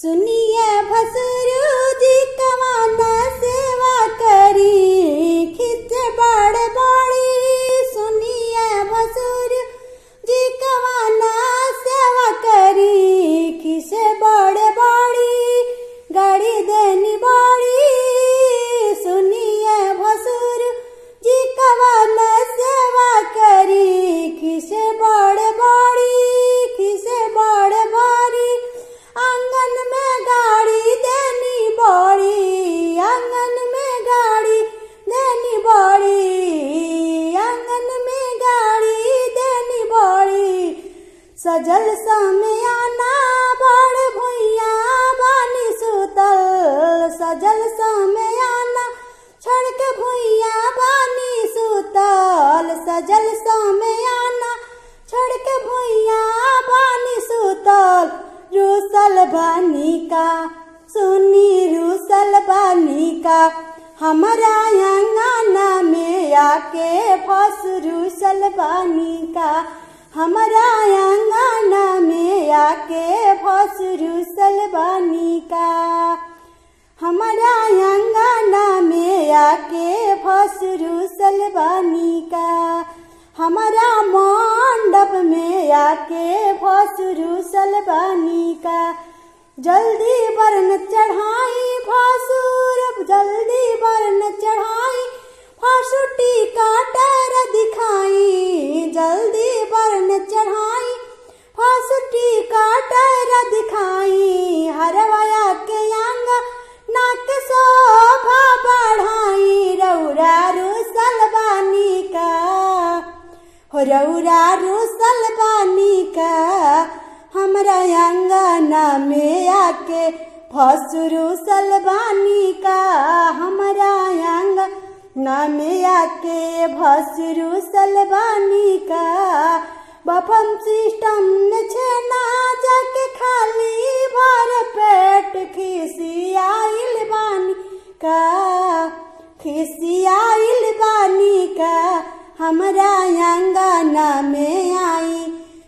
सुनिए भसुरु जी कवाना सेवा करी खिच बड़ बड़ी। सुनिए भसुरु जी कवाना सेवा करी खिच बड़ बड़ी गाड़ी देनी बड़ी। सुनिए भसुरु जी कवाना सेवा करी खिच बड़ बड़ी खिच बड़ बड़ी। आंगन में गाड़ी देनी बड़ी आंगन में गाड़ी देनी बड़ी आंगन में गाड़ी देनी बड़ी। सजल समियाना बड़ भुइया बानी सुतल सजल समियाना छड़ के भुइया बानी सुतल सजल समियाना छड़ के भुइया बानी सुतल। रूसल बानी का सुनी रूसल बानी का हमारा अंगना में आके फंस रूसल बानी का हमारा अंगना में आके फंस रूसल बानी का हमारा अंगना में आके फंस रूसल बानी का हमारा मंडप में आके फंस रूसल बानी का। जल्दी बरन चढ़ाई फासुर जल्दी बरन चढ़ाई फासुटी काटर दिखाई जल्दी बरन चढ़ाई फासुटी काटर दिखाई। हरवाया के अंग नाक शोभा बढ़ाई रौरा रूसल बानी का हो रौरा रूसल बानी का हमरा अंगना में आके फंस रूसल बानी का हमरा अंगना में आके फंस रूसल बानी का। बफम सिस्टम में छेना जाके खाली भर पेट खिसियाइल बानी का खिसियाइल बानी का हमरा अंगना में आई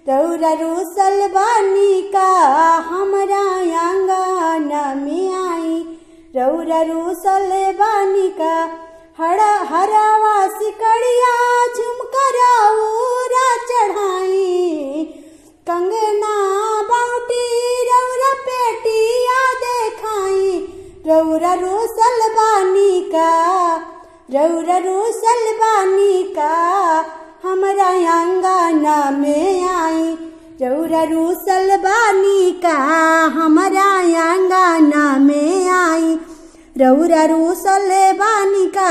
रौरा रूसल बानी का हमरा अंगना में आई रौरा रूसल बानी का। हरावा सिकड़िया झुमकराऊरा चढ़ाई कंगना बाउटी रौरा पेटिया देखाई रौरा रूसल बानी का रौरा रूसल बानी का हमरा अंगना में आई रौरा रूसल बानी का हमरा अंगना में आई रौरा रूसल बानी का